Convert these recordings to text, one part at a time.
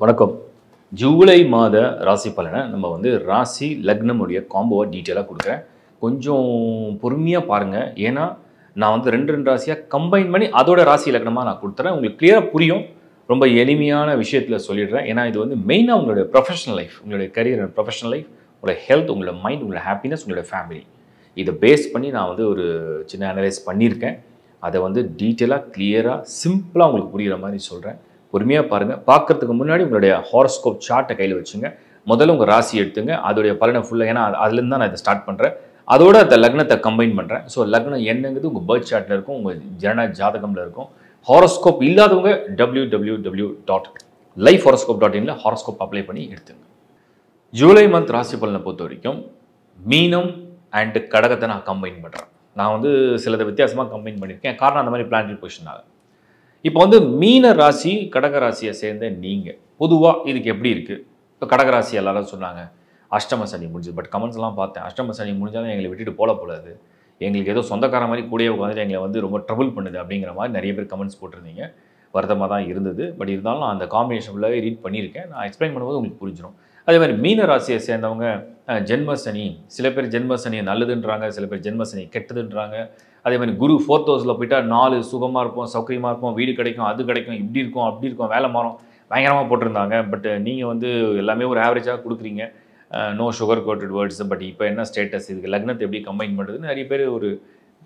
வணக்கம். ஜூலை மாத ராசி பலனை நம்ம ராசி லக்னம் உடைய காம்போவை டீட்டெயிலாக கொடுக்குறேன். கொஞ்சம் பொறுமையாக பாருங்கள். ஏன்னா நான் 2 ராசியாக கம்பைன் பண்ணி அதோட ராசி லக்னமாக நான் கொடுத்துறேன். உங்களுக்கு கிளியராக புரியும். ரொம்ப எளிமையான விஷயத்தில் சொல்லிடுறேன். ஏன்னா இது மெயினாக உங்களுடைய ப்ரொஃபஷனல் லைஃப், உங்களுடைய கரியர் அண்ட் ப்ரொஃபஷனல் லைஃப், உங்களோட ஹெல்த், உங்களோட மைண்ட், உங்களோட ஹாப்பினஸ், உங்களோட ஃபேமிலி, இதை பேஸ் பண்ணி நான் ஒரு சின்ன அனலைஸ் பண்ணியிருக்கேன். அதை டீட்டெயிலாக கிளியராக சிம்பிளாக உங்களுக்கு புரிகிற மாதிரி சொல்கிறேன். பொறுமையாக பாருங்கள். பார்க்குறதுக்கு முன்னாடி உங்களுடைய ஹாரோஸ்கோப் சார்ட்டை கையில் வச்சுங்க. முதல்ல உங்கள் ராசி எடுத்துங்க, அதோடைய பலனை ஃபுல்லாக. ஏன்னா அதுலேருந்து தான் நான் இதை ஸ்டார்ட் பண்ணுறேன். அதோட அந்த லக்னத்தை கம்பைன் பண்ணுறேன். ஸோ லக்னம் என்னங்கிறது உங்கள் பர்த் சார்ட்டில் இருக்கும், உங்கள் ஜாதகமில் இருக்கும். ஹாரோஸ்கோப் இல்லாதவங்க www.lifehoroscope.in ஹாரோஸ்கோப் அப்ளை பண்ணி எடுத்துங்க. ஜூலை மந்த் ராசி பலனை பொறுத்த வரைக்கும் மீனம் அண்ட் கடகத்தை நான் கம்பைன் பண்ணுறேன். நான் சிலதை வித்தியாசமாக கம்பைன் பண்ணியிருக்கேன். காரணம் அந்த மாதிரி பிளானரி பொசிஷனாக. இப்போ மீன ராசி கடக ராசியை சேர்ந்த நீங்கள் பொதுவாக இதுக்கு எப்படி இருக்குது? இப்போ கடகராசி எல்லாரும் சொன்னாங்க அஷ்டம சனி முடிஞ்சது. பட் கமெண்ட்ஸ் எல்லாம் பார்த்தேன், அஷ்டம சனி முடிஞ்சாலும் எங்களை விட்டுட்டு போகக்கூடாது, எங்களுக்கு ஏதோ சொந்தக்கார மாதிரி கூடயே உட்காந்துட்டு எங்களை ரொம்ப ட்ரபிள் பண்ணுது அப்படிங்கிற மாதிரி நிறைய பேர் கமெண்ட்ஸ் போட்டிருந்தீங்க. வருத்தமாக தான் இருந்தது. பட் இருந்தாலும் நான் அந்த காம்பினேஷன் ஃபுல்லாகவே ரீட் பண்ணியிருக்கேன். நான் எக்ஸ்பிளைன் பண்ணும்போது உங்களுக்கு புரிஞ்சிடும். அதே மாதிரி மீன ராசியை சேர்ந்தவங்க ஜென்ம சனி, சில பேர் ஜென்ம சனி நல்லதுன்றாங்க, சில பேர் ஜென்ம சனி கெட்டதுன்றாங்க. அதே மாதிரி குரு 4th ஹவுஸில் போயிட்டா 4 சுகமாக இருப்போம், சௌகரியமாக இருப்போம், வீடு கிடைக்கும், அது கிடைக்கும், இப்படி இருக்கும், அப்படி இருக்கும், வேலை மாறும், பயங்கரமாக போட்டிருந்தாங்க. பட் நீங்கள் எல்லாமே ஒரு ஆவரேஜாக கொடுக்குறீங்க. No sugar coated words. But இப்போ என்ன ஸ்டேட்டஸ், இதுக்கு லக்னத்தை எப்படி கம்பைன் பண்ணுறதுன்னு நிறைய பேர்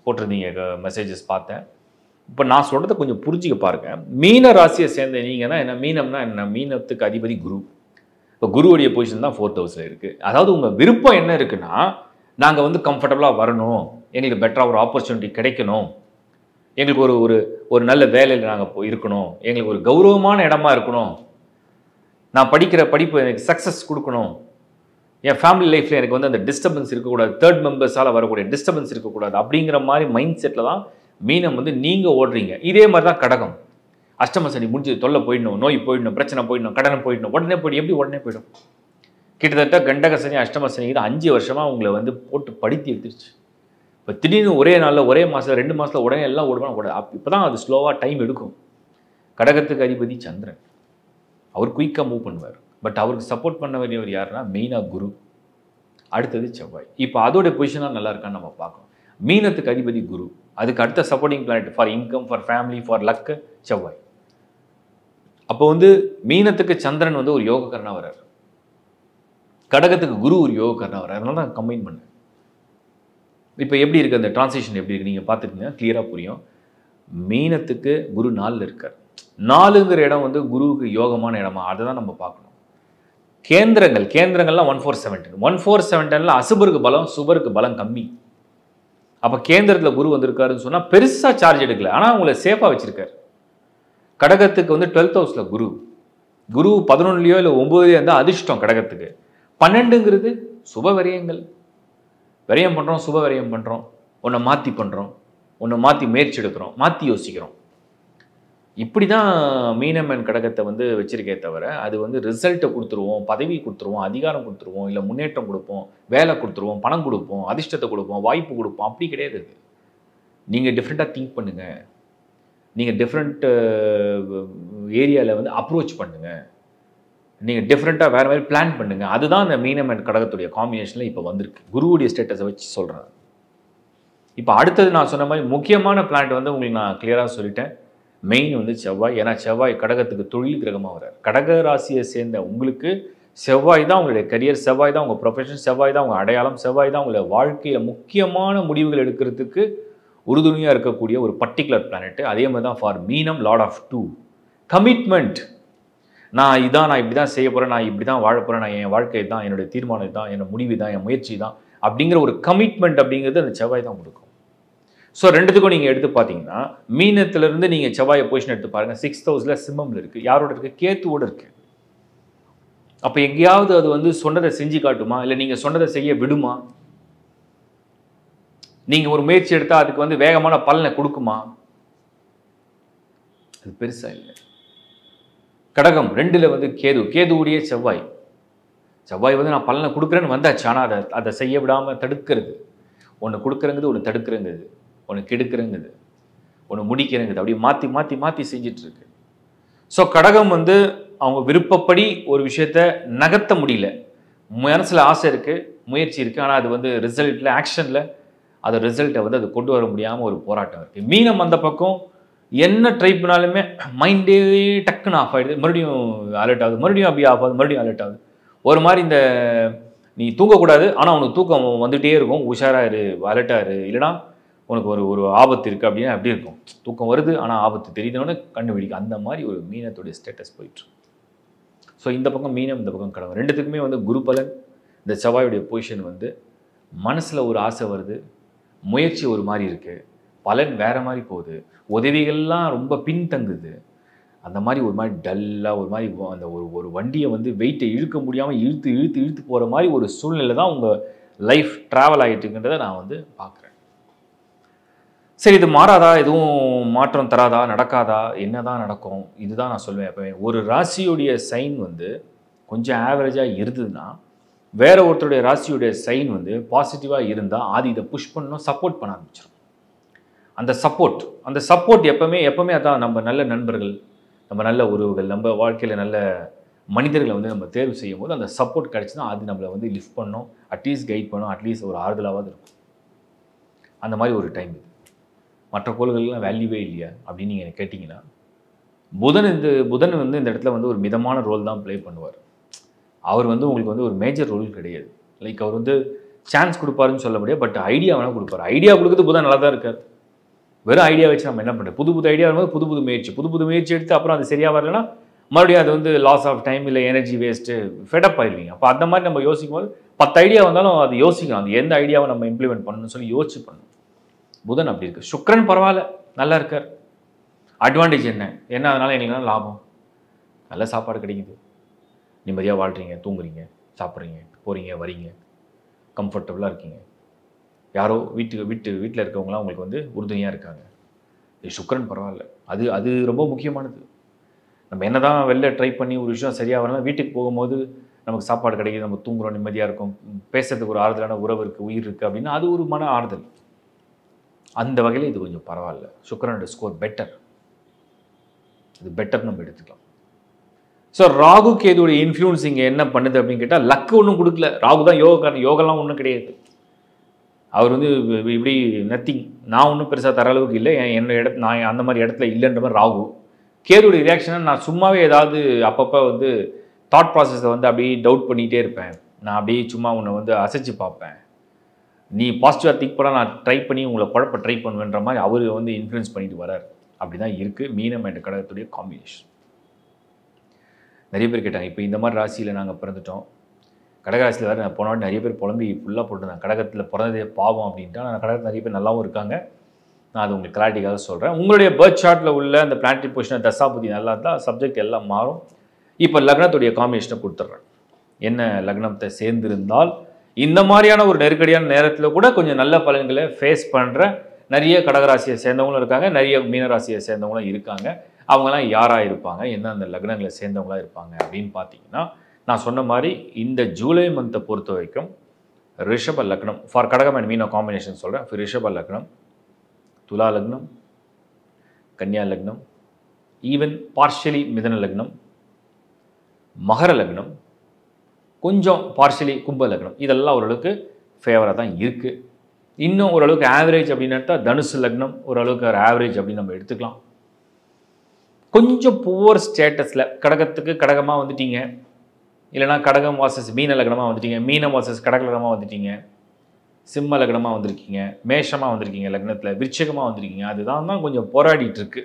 போட்டிருந்தீங்க மெசேஜஸ் பார்த்தேன். இப்போ நான் சொல்கிறத கொஞ்சம் புரிஞ்சிக்க பாருங்கள். மீன ராசியை சேர்ந்த நீங்கன்னா என்ன? மீனம்னா என்ன? மீனத்துக்கு அதிபதி குரு. இப்போ குருவுடைய பொசிஷன் தான் 4th ஹவுஸில் இருக்குது. அதாவது உங்கள் விருப்பம் என்ன இருக்குன்னா, நாங்கள் கம்ஃபர்டபுளாக வரணும், எங்களுக்கு பெட்டராக ஒரு ஆப்பர்ச்சுனிட்டி கிடைக்கணும், எங்களுக்கு ஒரு நல்ல வேலையில் நாங்கள் இருக்கணும், எங்களுக்கு ஒரு கௌரவமான இடமா இருக்கணும், நான் படிக்கிற படிப்பு எனக்கு சக்ஸஸ் கொடுக்கணும், என் ஃபேமிலி லைஃப்பில் எனக்கு அந்த டிஸ்டர்பன்ஸ் இருக்கக்கூடாது, தேர்ட் மெம்பர்ஸால் வரக்கூடிய டிஸ்டர்பன்ஸ் இருக்கக்கூடாது, அப்படிங்கிற மாதிரி மைண்ட் செட்டில் தான் மீனம் நீங்கள் ஓடுறீங்க. இதே மாதிரி தான் கடகம். அஷ்டம சனி முடிஞ்சது, தொல்லை போயிடணும், நோய் போயிடணும், பிரச்சனை போயிடணும், கடனை போயிடணும், உடனே போய்டும். எப்படி உடனே போயிடும்? கிட்டத்தட்ட கண்டக சனி அஷ்டம சனி 5 வருஷமாக உங்களை போட்டு படுத்தி எடுத்துருச்சு. இப்போ திடீர்னு ஒரே நாளில், ஒரே மாதம், 2 மாதத்தில் உடனே எல்லாம் ஓடுவாங்க கூட. இப்போ தான் அது ஸ்லோவாக டைம் எடுக்கும். கடகத்துக்கு அதிபதி சந்திரன், அவர் குயிக்காக மூவ் பண்ணுவார். பட் அவருக்கு சப்போர்ட் பண்ண வேண்டியவர் யாருன்னா மெயினாக குரு, அடுத்தது செவ்வாய். இப்போ அதோடைய பொசிஷனாக நல்லா இருக்கான்னு நம்ம பார்க்கணும். மீனத்துக்கு அதிபதி குரு, அதுக்கு அடுத்த supporting planet for income, for family, for luck செவ்வாய். அப்போ மீனத்துக்கு சந்திரன் ஒரு யோகக்காரனாக வர்றார், கடகத்துக்கு குரு ஒரு யோகக்காரனாக வர்றார். அதனால தான் கம்பைன் பண்ணேன். இப்போ எப்படி இருக்குது அந்த டிரான்சிஷன், எப்படி இருக்குது நீங்கள் பார்த்துக்கிட்டீங்கன்னா கிளியராக புரியும். மீனத்துக்கு குரு 4ல் இருக்கார். 4ங்கிற இடம் குருவுக்கு யோகமான இடமா, அதை தான் நம்ம பார்க்கணும். கேந்திரங்கள்லாம் 1417. 1417 அசுபருக்கு பலம், சுபருக்கு பலம் கம்மி. அப்போ கேந்திரத்தில் குரு வந்திருக்காருன்னு சொன்னால் பெருசாக சார்ஜ் எடுக்கல, ஆனால் உங்களை சேஃபாக வச்சுருக்கார். கடகத்துக்கு 12th ஹவுஸில் குரு 11லையோ இல்லை 9லையோ இருந்தால் அதிர்ஷ்டம். கடகத்துக்கு 12ங்கிறது சுப விரயங்கள். விரயம் பண்ணுறோம், சுப விரயம் பண்ணுறோம், ஒன்றை மாற்றி பண்ணுறோம், ஒன்றை மாற்றி முயற்சி எடுக்கிறோம், மாற்றி யோசிக்கிறோம். இப்படி தான் மீனம் அண்ட் கடகத்தை வச்சிருக்கே தவிர அது ரிசல்ட்டை கொடுத்துருவோம், பதவி கொடுத்துருவோம், அதிகாரம் கொடுத்துருவோம், இல்லை முன்னேற்றம் கொடுப்போம், வேலை கொடுத்துருவோம், பணம் கொடுப்போம், அதிர்ஷ்டத்தை கொடுப்போம், வாய்ப்பு கொடுப்போம், அப்படி கிடையாது. நீங்கள் டிஃப்ரெண்ட்டாக திங்க் பண்ணுங்கள், நீங்கள் டிஃப்ரெண்ட் ஏரியாவில் அப்ரோச் பண்ணுங்கள், நீங்கள் டிஃப்ரெண்ட்டாக வேறு மாதிரி பிளான் பண்ணுங்கள். அதுதான் அந்த மீனம் அண்ட் கடகத்துடைய காம்பினேஷனில் இப்போ வந்திருக்கு. குருவுடைய ஸ்டேட்டஸை வச்சு சொல்கிறேன். இப்போ அடுத்தது நான் சொன்ன மாதிரி முக்கியமான பிளான்ட் உங்களுக்கு நான் கிளியராக சொல்லிட்டேன். மெயின் செவ்வாய். ஏன்னா செவ்வாய் கடகத்துக்கு தொழில் கிரகமாக வர்றார். கடக ராசியை சேர்ந்த உங்களுக்கு செவ்வாய் தான் உங்களுடைய கரியர், செவ்வாய் தான் உங்கள் ப்ரொஃபஷன், செவ்வாய் தான் உங்கள் அடையாளம், செவ்வாய் தான் உங்களுடைய வாழ்க்கையில் முக்கியமான முடிவுகள் எடுக்கிறதுக்கு உறுதுணையாக இருக்கக்கூடிய ஒரு பர்டிகுலர் பிளானெட்டு. அதே மாதிரி தான் ஃபார் மீனம் லார்ட் ஆஃப் 2 கமிட்மெண்ட். நான் இப்படி தான் செய்ய போகிறேன், நான் இப்படி தான் வாழ போகிறேன், நான் என் வாழ்க்கை தான், என்னுடைய தீர்மானம் தான், என்னோட முடிவு தான், என் முயற்சி தான், அப்படிங்கிற ஒரு கமிட்மெண்ட் அப்படிங்கிறது அந்த செவ்வாய் தான் கொடுக்கும். ஸோ ரெண்டுத்துக்கும் நீங்கள் எடுத்து பார்த்தீங்கன்னா மீனத்திலிருந்து நீங்கள் செவ்வாயை பொசிஷன் எடுத்து பாருங்கள். 6th ஹவுஸில் சிம்மமில் இருக்குது. யாரோட இருக்குது? கேத்துவோடு இருக்குது. அப்போ எங்கேயாவது அது சொன்னதை செஞ்சு காட்டுமா, இல்லை நீங்கள் சொன்னதை செய்ய விடுமா? நீங்கள் ஒரு முயற்சி எடுத்தால் அதுக்கு வேகமான பலனை கொடுக்குமா? அது பெருசாக இல்லை. கடகம் 2ல் கேதுவுடைய செவ்வாய். நான் பலனை கொடுக்குறேன்னு வந்தாச்சு, ஆனால் அதை செய்ய விடாமல் தடுக்கிறது. ஒன்று கொடுக்குறங்குது, ஒன்று தடுக்கிறங்குது, ஒன்று கெடுக்கிறங்குது, ஒன்று முடிக்கிறங்குது, அப்படியே மாற்றி மாற்றி மாற்றி செஞ்சிட்ருக்கு. ஸோ கடகம் அவங்க விருப்பப்படி ஒரு விஷயத்த நகர்த்த முடியல. மனசில் ஆசை இருக்குது, முயற்சி இருக்குது, ஆனால் அது வந்து ரிசல்ட்டில் ஆக்ஷனில் அது ரிசல்ட்டை வந்து அது கொண்டு வர முடியாமல் ஒரு போராட்டம் இருக்குது. மீனம் அந்த பக்கம் என்ன ட்ரை பண்ணாலுமே மைண்டே டக்குன்னு ஆஃப் ஆகிடுது, மறுபடியும் அலர்ட் ஆகுது, மறுபடியும் அப்படி ஆஃப் ஆகுது, மறுபடியும் அலர்ட் ஆகுது. ஒரு மாதிரி இந்த நீ தூங்கக்கூடாது, ஆனால் உனக்கு தூக்கம் வந்துகிட்டே இருக்கும், உஷாராக இரு, அலர்ட்டாக இரு, இல்லைனா உனக்கு ஒரு ஆபத்து இருக்குது அப்படின்னா அப்படி இருக்கும். தூக்கம் வருது ஆனால் ஆபத்து தெரியுதுன்னு கண்டுபிடிக்கும். அந்த மாதிரி ஒரு மீனத்துடைய ஸ்டேட்டஸ் போயிட்டு. ஸோ இந்த பக்கம் மீனம், இந்த பக்கம் கடகம், ரெண்டுத்துக்குமே வந்து குரு பலன், இந்த செவ்வாயுடைய பொசிஷன் வந்து மனசில் ஒரு ஆசை வருது, முயற்சி ஒரு மாதிரி இருக்குது, பலன் வேறு மாதிரி போகுது, உதவிகள்லாம் ரொம்ப பின்தங்குது. அந்த மாதிரி ஒரு மாதிரி டல்லாக ஒரு மாதிரி அந்த ஒரு வண்டியை வந்து வெயிட்டை இழுக்க முடியாமல் இழுத்து இழுத்து இழுத்து போகிற மாதிரி ஒரு சூழ்நிலை தான் உங்கள் லைஃப் ட்ராவல் ஆகிட்டுருக்குன்றதை நான் வந்து பார்க்குறேன். சரி, இது மாறாதா, எதுவும் மாற்றம் தராதா, நடக்காதா, என்ன தான் நடக்கும்? இதுதான் நான் சொல்லுவேன் எப்போவே. ஒரு ராசியுடைய சைன் வந்து கொஞ்சம் ஆவரேஜாக இருந்ததுன்னா வேற ஒருத்தருடைய ராசியுடைய சைன் வந்து பாசிட்டிவாக இருந்தால் அது இதை புஷ் பண்ணணும், சப்போர்ட் பண்ண ஆரம்பிச்சிடும். அந்த சப்போர்ட் எப்பவுமே அதான் நம்ம நல்ல நண்பர்கள், நம்ம நல்ல உறவுகள், நம்ம வாழ்க்கையில் நல்ல மனிதர்களை வந்து நம்ம தேர்வு செய்யும் போது அந்த சப்போர்ட் கிடச்சினா அது நம்மளை வந்து லிஃப்ட் பண்ணணும், அட்லீஸ்ட் கைட் பண்ணணும், அட்லீஸ்ட் ஒரு ஆறுதலாவது இருக்கும். அந்த மாதிரி ஒரு டைம் இது. மற்ற கோள்கள்லாம் வேல்யூவே இல்லையா அப்படின்னு நீங்கள் கேட்டிங்கன்னா, புதன் வந்து இந்த இடத்துல வந்து ஒரு மிதமான ரோல் தான் ப்ளே பண்ணுவார். அவர் வந்து உங்களுக்கு வந்து ஒரு மேஜர் ரோல் கிடையாது. லைக் அவர் வந்து சான்ஸ் கொடுப்பாருன்னு சொல்ல முடியாது, பட் ஐடியா வேணால் கொடுப்பார். ஐடியா கொடுக்குறது புதன் நல்லா தான் இருக்கார். வெறும் ஐடியா வச்சு நம்ம என்ன பண்ணுறது? புது ஐடியா வரும்போது புது முயற்சி எடுத்து அப்புறம் அது சரியாக வரலன்னா மறுபடியும் அது வந்து லாஸ் ஆஃப் டைம், இல்லை எனர்ஜி வேஸ்ட்டு, ஃபெடப் ஆயிடுவீங்க. அப்போ அந்த மாதிரி நம்ம யோசிக்கும் போது 10 ஐடியா வந்தாலும் அது யோசிக்கணும், அது எந்த ஐடியாவை நம்ம இம்ப்ளிமெண்ட் பண்ணணும்னு சொல்லி யோசிச்சு பண்ணணும். புதன் அப்படி இருக்குது. சுக்கிரன் பரவாயில்ல, நல்லா இருக்கார். அட்வான்டேஜ் என்ன அதனால் எங்களுக்கு லாபம், நல்ல சாப்பாடு கிடைக்குது, நிம்மதியாக வாழ்கிறீங்க, தூங்குறீங்க, சாப்பிட்றீங்க, போகிறீங்க, வரீங்க, கம்ஃபர்டபுளாக இருக்கீங்க. யாரோ வீட்டில் இருக்கவங்களாம் உங்களுக்கு வந்து உறுதுணையாக இருக்காங்க. சுக்கிரன் பரவாயில்ல. அது ரொம்ப முக்கியமானது. நம்ம என்ன தான் வெளில ட்ரை பண்ணி ஒரு விஷயம் சரியாக வரலாம், வீட்டுக்கு போகும்போது நமக்கு சாப்பாடு கிடைக்குது, நம்ம தூங்குறோம், நிம்மதியாக இருக்கும், பேசுறதுக்கு ஒரு ஆறுதலான உறவு இருக்குது, உயிர் இருக்குது அப்படின்னா அது ஒரு மன ஆறுதல். அந்த வகையில் இது கொஞ்சம் பரவாயில்ல. சுக்கிரனோட ஸ்கோர் பெட்டர், இது பெட்டர் நம்ம எடுத்துக்கலாம். ஸோ ராகு கேதுடைய இன்ஃப்ளூன்ஸ் இங்கே என்ன பண்ணுது அப்படின்னு கேட்டால், லக்கு ஒன்றும் கொடுக்கல. ராகு தான் யோகக்காரன், யோகெல்லாம் ஒன்றும் கிடையாது. அவர் வந்து இப்படி நத்திங், நான் ஒன்றும் பெருசாக தர அளவுக்கு இல்லை, நான் அந்த மாதிரி இடத்துல இல்லைன்ற மாதிரி ராகு. கேதுடைய ரியாக்ஷனை நான் சும்மாவே ஏதாவது அப்பப்போ வந்து தாட் ப்ராசஸை வந்து அப்படியே டவுட் பண்ணிகிட்டே இருப்பேன். நான் அப்படியே சும்மா உன்னை வந்து அசைச்சு பார்ப்பேன், நீ பாசிட்டிவாக திங்க் பண்ணால் நான் ட்ரை பண்ணி உங்களை குழப்ப ட்ரை பண்ணுவேன்ற மாதிரி அவர் வந்து இன்ஃப்ளூயன்ஸ் பண்ணிட்டு வரார். அப்படி தான் இருக்குது மீனம் என்ற கடகத்துடைய காம்பினேஷன். நிறைய பேர் கேட்டாங்க, இப்போ இந்த மாதிரி ராசியில் நாங்கள் பிறந்துட்டோம், கடகராசியில் வேறு நான் போன நிறைய பேர் புலம்பி ஃபுல்லாக போட்டுருந்தேன், கடகத்தில் பிறந்ததே பாவம் அப்படின்ட்டு. ஆனால் கடகத்தில் நிறைய பேர் நல்லாவும் இருக்காங்க. நான் அது உங்களுக்கு கிளாரிட்டிக்காக சொல்கிறேன். உங்களுடைய பர்த் சார்ட்டில் உள்ள அந்த பிளானட்டரி பொசிஷன் தசாபதி நல்லா இருந்தால் சப்ஜெக்ட் எல்லாம் மாறும். இப்போ லக்னத்துடைய காம்பினேஷனை கொடுத்துட்றேன். என்ன லக்னத்தை சேர்ந்திருந்தால் இந்த மாதிரியான ஒரு நெருக்கடியான நேரத்தில் கூட கொஞ்சம் நல்ல பலன்களை ஃபேஸ் பண்ணுற நிறைய கடகராசியை சேர்ந்தவங்களும் இருக்காங்க, நிறைய மீனராசியை சேர்ந்தவங்களும் இருக்காங்க. அவங்களாம் யாராக இருப்பாங்க, என்ன அந்த லக்னங்களை சேர்ந்தவங்களாக இருப்பாங்க அப்படின்னு பார்த்தீங்கன்னா, நான் சொன்ன மாதிரி இந்த ஜூலை மந்த்தை பொறுத்த வரைக்கும் ரிஷப லக்னம் ஃபார் கடகம் அண்ட் மீன காம்பினேஷன் சொல்கிறேன். ரிஷப லக்னம், துலா லக்னம், கன்னியா லக்னம், ஈவன் பார்ஷியலி மிதன லக்னம், மகர லக்னம், கொஞ்சம் பார்ஷியலி கும்ப லக்னம், இதெல்லாம் ஓரளவுக்கு ஃபேவராக தான் இருக்குது. இன்னும் ஓரளவுக்கு ஆவரேஜ் அப்படின்னு எடுத்தால் தனுசு லக்னம் ஓரளவுக்கு ஆவரேஜ் அப்படின்னு நம்ம எடுத்துக்கலாம். கொஞ்சம் புவர் ஸ்டேட்டஸில் கடகத்துக்கு கடகமாக வந்துட்டீங்க, இல்லைனா கடகம் வாசஸ் மீன லக்னமாக வந்துட்டீங்க, மீனம் வாசஸ் கடக லக்னமாக வந்துட்டீங்க, சிம்ம லக்னமாக வந்திருக்கீங்க, மேஷமாக வந்திருக்கீங்க, லக்னத்தில் விருச்சிகமாக வந்திருக்கீங்க, அதுதான் கொஞ்சம் போராடிட்டு இருக்கு.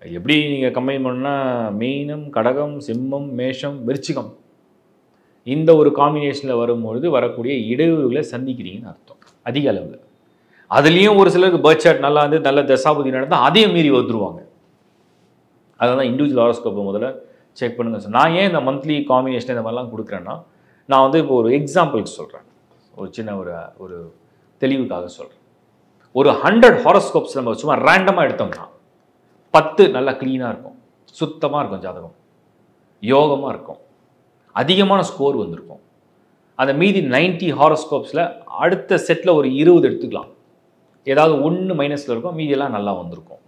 எப்படி நீங்கள் கம்பைன் பண்ணால் மீனம், கடகம், சிம்மம், மேஷம், விருச்சிகம் இந்த ஒரு காம்பினேஷனில் வரும்பொழுது வரக்கூடிய இடையூறுகளை சந்திக்கிறீங்கன்னு அர்த்தம் அதிக அளவில். அதுலேயும் ஒரு சிலருக்கு பர்த் சார்ட் நல்லா வந்து நல்ல தசாபதி நடந்தால் அதையும் மீறி வந்துருவாங்க. அதெல்லாம் இண்டிவிஜுவல் ஹாரோஸ்கோப்பை முதல்ல செக் பண்ணுங்க சார். நான் ஏன் இந்த மந்த்லி காம்பினேஷன் இந்த மாதிரிலாம் கொடுக்குறேன்னா, நான் வந்து இப்போ ஒரு எக்ஸாம்பிளுக்கு சொல்கிறேன், ஒரு சின்ன ஒரு தெளிவுக்காக சொல்கிறேன். ஒரு 100 ஹாரோஸ்கோப்ஸ் நம்ம சும்மா ரேண்டமாக எடுத்தோம்னா 10 நல்லா க்ளீனாக இருக்கும், சுத்தமாக இருக்கும், ஜாதகம் யோகமாக இருக்கும், அதிகமான ஸ்கோர் வந்திருக்கும். அந்த மீதி 90 ஹாரோஸ்கோப்ஸில் அடுத்த செட்டில் ஒரு 20 எடுத்துக்கலாம், ஏதாவது ஒன்று மைனஸில் இருக்கும், மீதியெல்லாம் நல்லா வந்திருக்கும்.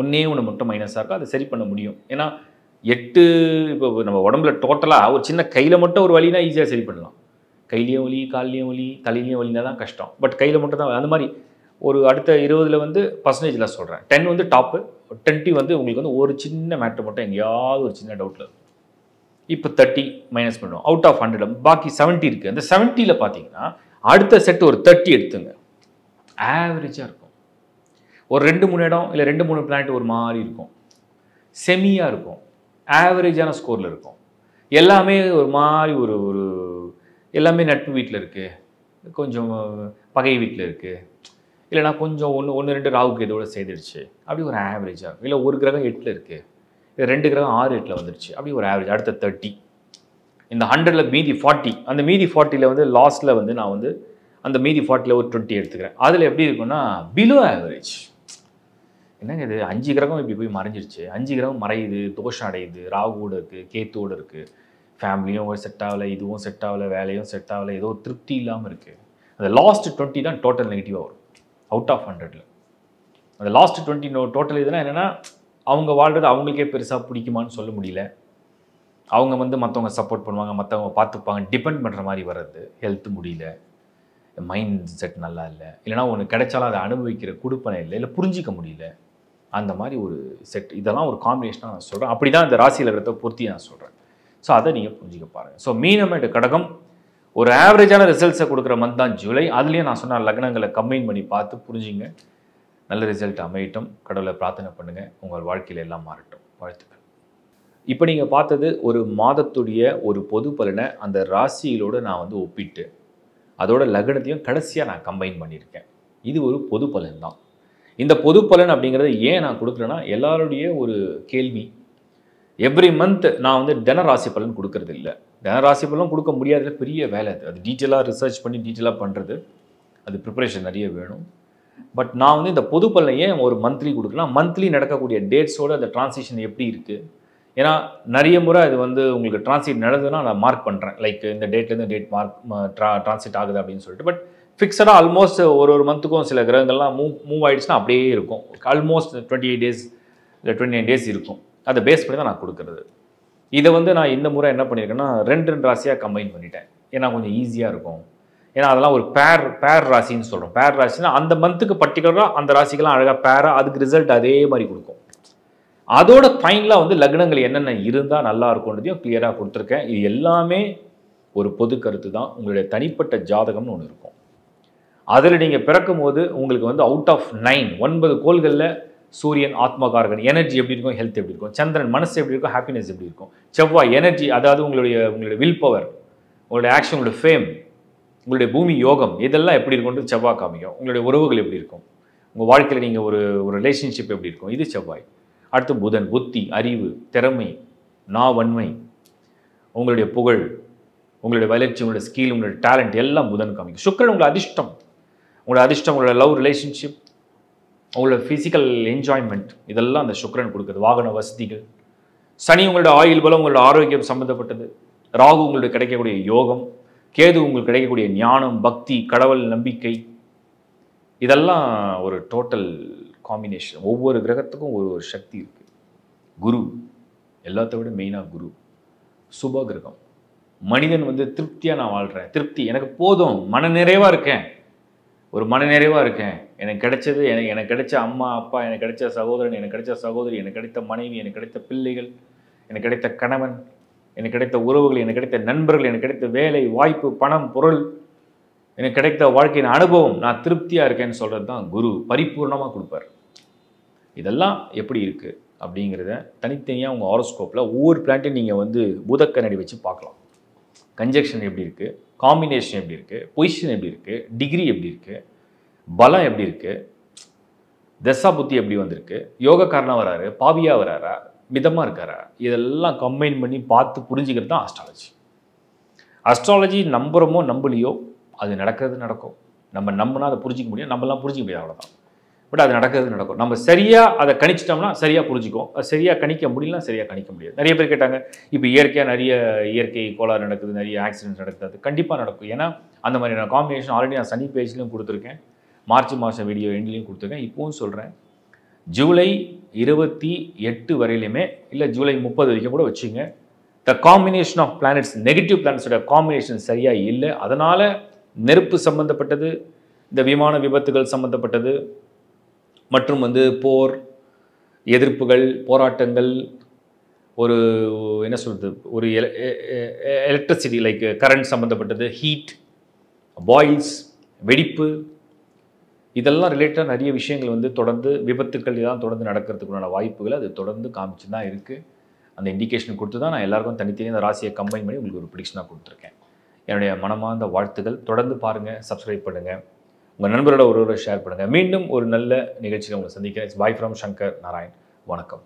ஒன்றே ஒன்று மட்டும் மைனஸாக இருக்கும், அதை சரி பண்ண முடியும். ஏன்னா 8 இப்போ நம்ம உடம்புல டோட்டலாக ஒரு சின்ன கையில் மட்டும் ஒரு வலினா ஈஸியாக சரி பண்ணலாம். கையிலையும் வலி, கால்லையும் வலி, தலையிலையும் வலினா தான் கஷ்டம். பட் கையில் மட்டும் தான் அந்த மாதிரி ஒரு அடுத்த 20ல் வந்து பர்சன்டேஜில் சொல்கிறேன். 10 வந்து டாப்பு, 20 வந்து உங்களுக்கு வந்து ஒரு சின்ன மேட்ரு மட்டும் எங்கேயாவது ஒரு சின்ன டவுட்டில் இருக்கும். இப்போ 30 மைனஸ் பண்ணுவோம். அவுட் ஆஃப் 100 பாக்கி 70 இருக்குது. அந்த 70ல் பார்த்தீங்கன்னா அடுத்த செட் ஒரு 30 எடுத்துங்க. ஆவரேஜாக இருக்கும். ஒரு 2-3 இடம் இல்லை 2-3 பிளானட் ஒரு மாதிரி இருக்கும். செமியாக இருக்கும். ஆவரேஜான ஸ்கோரில் இருக்கும். எல்லாமே ஒரு மாதிரி ஒரு ஒரு எல்லாமே நட்பு வீட்டில் இருக்குது, கொஞ்சம் பகை வீட்டில் இருக்குது, இல்லைனா கொஞ்சம் 1-2 ராகுக்கு இதோட சேர்ந்துடுச்சு, அப்படி ஒரு ஆவரேஜாக இருக்கும். இல்லை ஒரு கிரகம் 8ல் இருக்குது, இல்லை 2 கிரகம் 6-8ல் வந்துடுச்சு, அப்படி ஒரு ஆவரேஜ். அடுத்த 30 இந்த 100ல் மீதி 40, அந்த மீதி 40ல் வந்து லாஸ்ட்டில் வந்து நான் வந்து அந்த மீதி 40ல் ஒரு 20 எடுத்துக்கிறேன். அதில் எப்படி இருக்குன்னா பிலோ ஆவரேஜ். என்னங்க இது 5 கிரகம் இப்படி போய் மறைஞ்சிருச்சு, 5 கிரகம் மறையுது, தோஷம் அடையுது, ராகுவோடு இருக்குது, கேத்துவோடு இருக்குது, ஃபேமிலியும் செட் ஆகலை, இதுவும் செட் ஆகலை, வேலையும் செட் ஆகலை, ஏதோ திருப்தி இல்லாமல் இருக்குது. அந்த லாஸ்ட் 20 தான் டோட்டல் நெகட்டிவாக வரும் அவுட் ஆஃப் 100ல். அந்த லாஸ்ட் 20 டோட்டல் இதுனா என்னென்னா அவங்க வாழ்கிறது அவங்களுக்கே பெருசாக பிடிக்குமான்னு சொல்ல முடியல. அவங்க வந்து மற்றவங்க சப்போர்ட் பண்ணுவாங்க, மற்றவங்க பார்த்துப்பாங்க, டிபெண்ட் பண்ணுற மாதிரி வர்றது, ஹெல்த்து முடியல, மைண்ட் செட் நல்லா இல்லை, இல்லைனா ஒன்று கிடைச்சாலும் அதை அனுபவிக்கிற கொடுப்பனை இல்லை, இல்லை புரிஞ்சிக்க முடியல, அந்த மாதிரி ஒரு செட். இதெல்லாம் ஒரு காம்பினேஷனாக நான் சொல்கிறேன். அப்படி தான் இந்த ராசியில் இருக்கிறத பொருத்தி நான் சொல்கிறேன். ஸோ அதை நீங்கள் புரிஞ்சிக்க பாருங்கள். ஸோ மீனம் அண்ட் கடகம் ஒரு ஆவரேஜான ரிசல்ட்ஸை கொடுக்குற மந்த் தான் ஜூலை. அதுலேயும் நான் சொன்ன லக்னங்களை கம்பைன் பண்ணி பார்த்து புரிஞ்சுங்க. நல்ல ரிசல்ட் அமையட்டும். கடவுளை பிரார்த்தனை பண்ணுங்கள். உங்கள் வாழ்க்கையில் எல்லாம் மாறட்டும். வாழ்த்துக்கள். இப்போ நீங்கள் பார்த்தது ஒரு மாதத்துடைய ஒரு பொது பலனை அந்த ராசிகளோடு நான் வந்து ஒப்பிட்டு அதோட லக்னத்தையும் கடைசியாக நான் கம்பைன் பண்ணியிருக்கேன். இது ஒரு பொது பலன் தான். இந்த பொது பலன் அப்படிங்கிறத ஏன் நான் கொடுக்குறேன்னா, எல்லாருடைய ஒரு கேள்வி, எவ்ரி மந்த் நான் வந்து தினராசி பலன் கொடுக்கறது இல்லை. தினராசி பலன் கொடுக்க முடியாத பெரிய வேலை. அது டீட்டெயிலாக ரிசர்ச் பண்ணி டீட்டெயிலாக பண்ணுறது, அது ப்ரிப்பரேஷன் நிறைய வேணும். பட் நான் வந்து இந்த பொது பலனை ஏன் ஒரு மந்த்லி கொடுக்கலாம், மந்த்லி நடக்கக்கூடிய டேட்ஸோடு அந்த டிரான்சிஷன் எப்படி இருக்குது. ஏன்னா நிறைய முறை அது வந்து உங்களுக்கு டிரான்சிட் நடந்ததுன்னா நான் மார்க் பண்ணுறேன், லைக் இந்த டேட்லேருந்து டேட் மார்க் டிரான்சிட் ஆகுது அப்படின்னு சொல்லிட்டு. பட் ஃபிக்ஸடாக ஆல்மோஸ்ட் ஒரு மந்த்துக்கும் சில கிரகங்கள்லாம் மூவ் ஆகிடுச்சுன்னா அப்படியே இருக்கும். ஆல்மோஸ்ட் 28 டேஸ் இல்லை 29 டேஸ் இருக்கும். அதை பேஸ் பண்ணி தான் நான் கொடுக்குறது. இதை வந்து நான் இந்த முறை என்ன பண்ணியிருக்கேன்னா 2 ராசியாக கம்பைன் பண்ணிட்டேன். ஏன்னா கொஞ்சம் ஈஸியாக இருக்கும். ஏன்னா அதெல்லாம் ஒரு பேர் ராசின்னு சொல்கிறோம். பேர் ராசினா அந்த மந்த்துக்கு பர்டிகுலராக அந்த ராசிக்கெல்லாம் அழகாக பேராக அதுக்கு ரிசல்ட் அதே மாதிரி கொடுக்கும். அதோட ஃபைனலாக வந்து லக்னங்கள் என்னென்ன இருந்தால் நல்லா இருக்கும்ன்றதையும் கிளியராக கொடுத்துருக்கேன். இது எல்லாமே ஒரு பொது கருத்து தான். உங்களுடைய தனிப்பட்ட ஜாதகம்னு ஒன்று இருக்கும். அதில் நீங்கள் பிறக்கும் போது உங்களுக்கு வந்து அவுட் ஆஃப் 9 கோள்களில் சூரியன் ஆத்மகாரகன் எனர்ஜி எப்படி இருக்கும், ஹெல்த் எப்படி இருக்கும், சந்திரன் மனசு எப்படி இருக்கும், ஹாப்பினஸ் எப்படி இருக்கும், செவ்வாய் எனர்ஜி அதாவது உங்களுடைய வில் பவர், உங்களுடைய ஆக்ஷன், உங்களுடைய ஃபேம், உங்களுடைய பூமி யோகம், இதெல்லாம் எப்படி இருக்கும்னு செவ்வாய் காமிக்கும். உங்களுடைய உறவுகள் எப்படி இருக்கும், உங்கள் வாழ்க்கையில் நீங்கள் ஒரு ரிலேஷன்ஷிப் எப்படி இருக்கும், இது செவ்வாய். அடுத்து புதன் புத்தி, அறிவு, திறமை, வன்மை, உங்களுடைய புகழ், உங்களுடைய வளர்ச்சி, உங்களுடைய ஸ்கில், உங்களுடைய டேலண்ட் எல்லாம் புதன் காமிக்கும். சுக்கிரன் உங்களுடைய அதிர்ஷ்டம், உங்களோட லவ் ரிலேஷன்ஷிப், உங்களோட ஃபிசிக்கல் என்ஜாய்மெண்ட், இதெல்லாம் அந்த சுக்கிரன் கொடுக்குறது. வாகன வசதிகள். சனி உங்களோட ஆயுள் பலம், உங்களோட ஆரோக்கியம் சம்மந்தப்பட்டது. ராகு உங்களுக்கு கிடைக்கக்கூடிய யோகம், கேது உங்களுக்கு கிடைக்கக்கூடிய ஞானம், பக்தி, கடவுள் நம்பிக்கை, இதெல்லாம் ஒரு டோட்டல் காம்பினேஷன். ஒவ்வொரு கிரகத்துக்கும் ஒரு சக்தி இருக்குது. குரு எல்லாத்த விட மெயினாக குரு சுப கிரகம். மனிதன் வந்து திருப்தியாக நான் வாழ்கிறேன், திருப்தி எனக்கு போதும், மனநிறைவாக இருக்கேன், ஒரு மனநிறைவாக இருக்கேன், எனக்கு கிடைச்சது, எனக்கு கிடைச்ச அம்மா அப்பா, எனக்கு கிடைச்ச சகோதரன், எனக்கு கிடைச்ச சகோதரி, எனக்கு கிடைத்த மனைவி, எனக்கு கிடைத்த பிள்ளைகள், எனக்கு கிடைத்த கணவன், எனக்கு கிடைத்த உறவுகள், எனக்கு கிடைத்த நண்பர்கள், எனக்கு கிடைத்த வேலை வாய்ப்பு, பணம், பொருள், எனக்கு கிடைத்த வாழ்க்கையின் அனுபவம், நான் திருப்தியாக இருக்கேன்னு சொல்கிறது தான் குரு பரிபூர்ணமாக கொடுப்பார். இதெல்லாம் எப்படி இருக்குது அப்படிங்கிறத தனித்தனியாக உங்கள் ஹாரோஸ்கோப்பில் ஒவ்வொரு பிளான்ட்டையும் நீங்கள் வந்து பூதக்கண்ணாடி வச்சு பார்க்கலாம். கன்ஜெக்ஷன் எப்படி இருக்குது, காம்பினேஷன் எப்படி இருக்குது, பொசிஷன் எப்படி இருக்குது, டிகிரி எப்படி இருக்குது, பலம் எப்படி இருக்குது, தசா புத்தி எப்படி வந்திருக்கு, யோகக்காரனாக வராரு, பாவியாக வராரா, மிதமாக இருக்காரா, இதெல்லாம் கம்பைன் பண்ணி பார்த்து புரிஞ்சுக்கிறது தான் அஸ்ட்ராலஜி. அஸ்ட்ராலஜி நம்புகிறோமோ நம்பலையோ அது நடக்கும். நம்ம நம்பினா அதை புரிஞ்சிக்க முடியும், நம்மளாம் புரிஞ்சிக்க முடியாது, அவ்வளோதான். பட் அது நடக்கும். நம்ம சரியாக அதை கணிச்சிட்டோம்னா சரியாக புரிஞ்சிக்கும். அது சரியாக கணிக்க முடியலனா சரியாக கணிக்க முடியாது. நிறைய பேர் கேட்டாங்க, இப்போ நிறைய இயற்கை கோளாறு நடக்குது, நிறைய ஆக்சிடென்ட்ஸ் நடக்குது. அது கண்டிப்பாக நடக்கும். ஏன்னா அந்த மாதிரியான காம்பினேஷன் ஆல்ரெடி நான் சனி பேஜ்லையும் கொடுத்துருக்கேன், மார்ச் மாதம் வீடியோ எண்ட்லையும் கொடுத்துருக்கேன், இப்போவும் சொல்கிறேன். ஜூலை 28 வரையிலுமே இல்லை ஜூலை 30 வரைக்கும் கூட வச்சுங்க. The combination of planets, negative பிளானட்ஸோட காம்பினேஷன் சரியாக இல்லை. அதனால் நெருப்பு சம்மந்தப்பட்டது, இந்த விமான விபத்துகள் சம்மந்தப்பட்டது, மற்றும் போர், எதிர்ப்புகள், போராட்டங்கள், ஒரு என்ன சொல்கிறது, ஒரு எலக்ட்ரிசிட்டி லைக் கரண்ட் சம்மந்தப்பட்டது, ஹீட், பாயில்ஸ், வெடிப்பு, இதெல்லாம் ரிலேட்டடாக நிறைய விஷயங்கள் தொடர்ந்து விபத்துக்கள் இதெல்லாம் தொடர்ந்து நடக்கிறதுக்குண்டான வாய்ப்புகள் அது தொடர்ந்து காமிச்சு தான் இருக்குது. அந்த இண்டிகேஷன் கொடுத்து தான் நான் எல்லாருக்கும் தனித்தனி அந்த ராசியை கம்பைன் பண்ணி உங்களுக்கு ஒரு ப்ரெடிக்ஷனாக கொடுத்துருக்கேன். என்னுடைய மனமார்ந்த வாழ்த்துக்கள். தொடர்ந்து பாருங்கள், சப்ஸ்கிரைப் பண்ணுங்கள், உங்கள் நண்பரோட ஒருவரை ஷேர் பண்ணுங்கள். மீண்டும் ஒரு நல்ல நிகழ்ச்சியில் உங்களை சந்திக்கிறேன். Bye from Shankar Narayan. வணக்கம்.